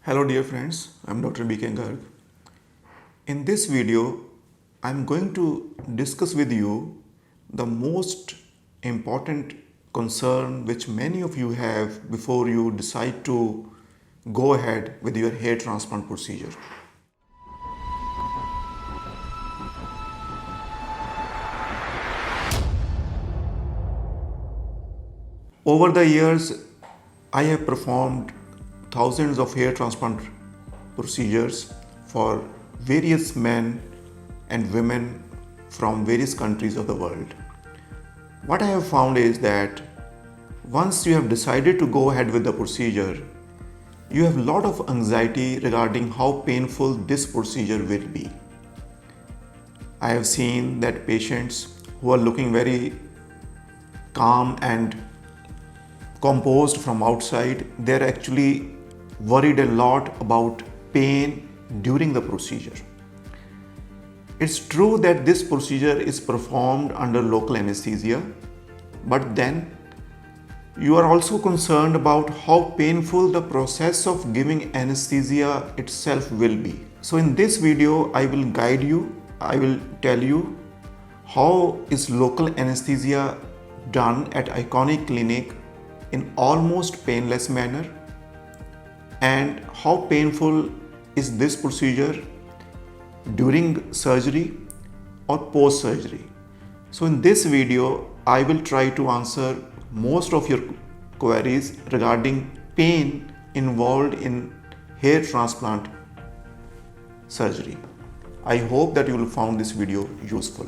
Hello dear friends, I'm Dr. B.K. Garg. In this video, I'm going to discuss with you the most important concern which many of you have before you decide to go ahead with your hair transplant procedure. Over the years, I have performed thousands of hair transplant procedures for various men and women from various countries of the world. What I have found is that once you have decided to go ahead with the procedure, you have a lot of anxiety regarding how painful this procedure will be. I have seen that patients who are looking very calm and composed from outside, they're actually worried a lot about pain during the procedure. It's true that this procedure is performed under local anesthesia, but then you are also concerned about how painful the process of giving anesthesia itself will be. So in this video, I will guide you, I will tell you how is local anesthesia done at Iconic Clinic in almost painless manner, and how painful is this procedure during surgery or post surgery. So in this video, I will try to answer most of your queries regarding pain involved in hair transplant surgery. I hope that you will find this video useful.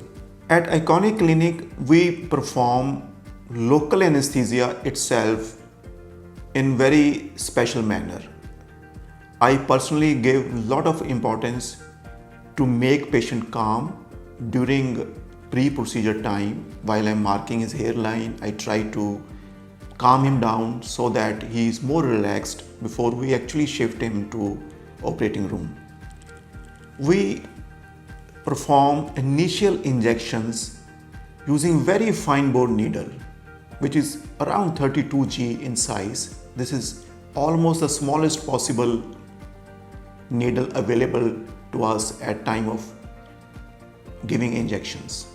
At Iconic Clinic, we perform local anesthesia itself in very special manner. I personally give a lot of importance to make patient calm during pre-procedure time. While I'm marking his hairline, I try to calm him down so that he is more relaxed before we actually shift him to operating room. We perform initial injections using very fine bore needle, which is around 32G in size. This is almost the smallest possible needle available to us at time of giving injections.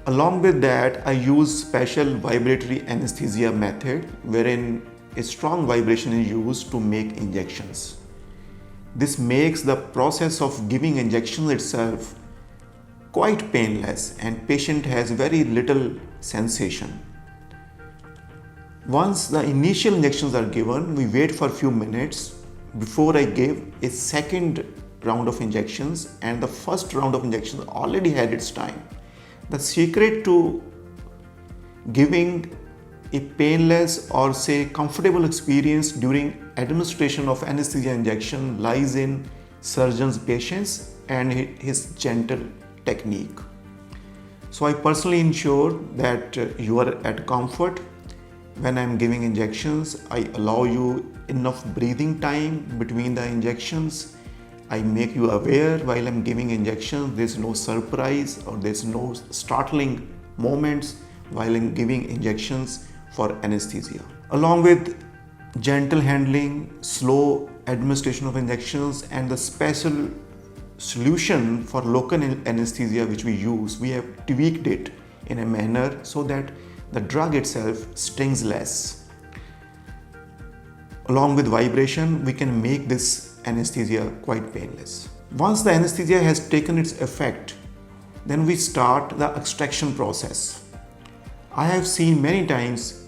Along with that, I use special vibratory anesthesia method wherein a strong vibration is used to make injections. This makes the process of giving injections itself quite painless and patient has very little sensation. Once the initial injections are given, we wait for a few minutes before I give a second round of injections, and the first round of injections already had its time. The secret to giving a painless or say comfortable experience during administration of anesthesia injection lies in surgeon's patience and his gentle technique. So I personally ensure that you are at comfort when I'm giving injections. I allow you enough breathing time between the injections. I make you aware while I'm giving injections, there's no surprise or there's no startling moments while I'm giving injections for anesthesia. Along with gentle handling, slow administration of injections, and the special solution for local anesthesia which we use, we have tweaked it in a manner so that the drug itself stings less. Along with vibration, we can make this anesthesia quite painless. Once the anesthesia has taken its effect, then we start the extraction process. I have seen many times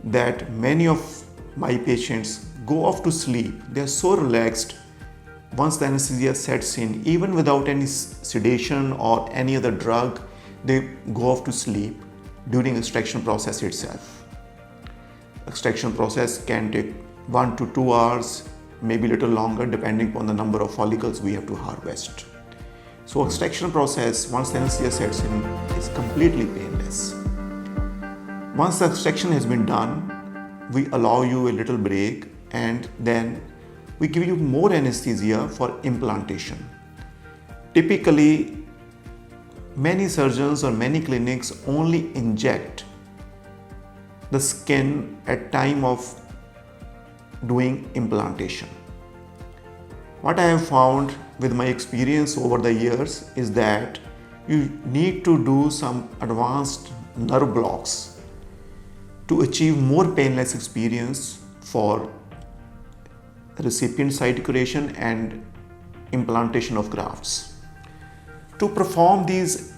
that many of my patients go off to sleep. They are so relaxed once the anesthesia sets in, even without any sedation or any other drug, they go off to sleep during extraction process itself. Extraction process can take 1 to 2 hours, maybe a little longer depending upon the number of follicles we have to harvest. So extraction process, once the anesthesia sets in, is completely painless. Once the extraction has been done, we allow you a little break and then we give you more anesthesia for implantation. Typically, many surgeons or many clinics only inject the skin at time of doing implantation. What I have found with my experience over the years is that you need to do some advanced nerve blocks to achieve more painless experience for recipient site curation and implantation of grafts. To perform these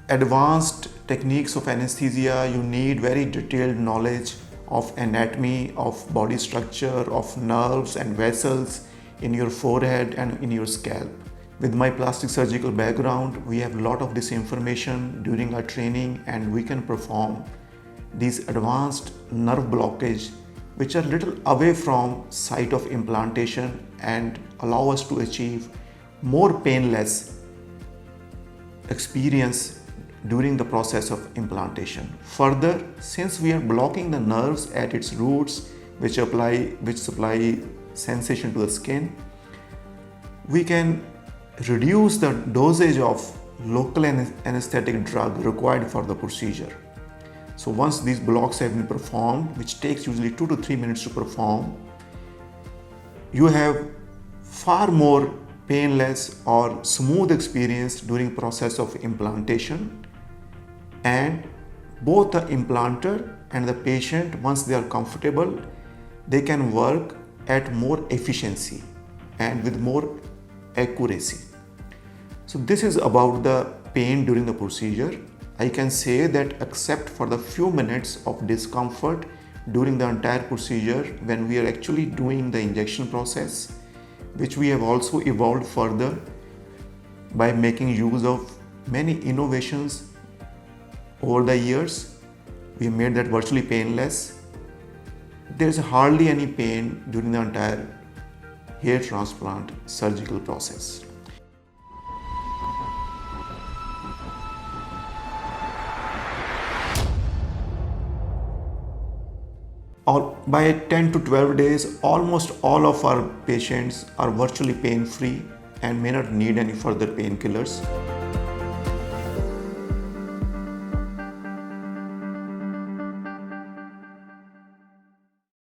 advanced techniques of anesthesia, you need very detailed knowledge of anatomy, of body structure, of nerves and vessels in your forehead and in your scalp. With my plastic surgical background, we have a lot of this information during our training, and we can perform these advanced nerve blockage which are little away from site of implantation and allow us to achieve more painless experience during the process of implantation. Further, since we are blocking the nerves at its roots which supply sensation to the skin, we can reduce the dosage of local anesthetic drug required for the procedure. So once these blocks have been performed, which takes usually 2 to 3 minutes to perform, you have far more painless or smooth experience during process of implantation, and both the implanter and the patient, once they are comfortable, they can work at more efficiency and with more accuracy. So this is about the pain during the procedure. I can say that except for the few minutes of discomfort during the entire procedure when we are actually doing the injection process, which we have also evolved further by making use of many innovations over the years, we have made that virtually painless. There is hardly any pain during the entire hair transplant surgical process. By 10 to 12 days, almost all of our patients are virtually pain-free and may not need any further painkillers.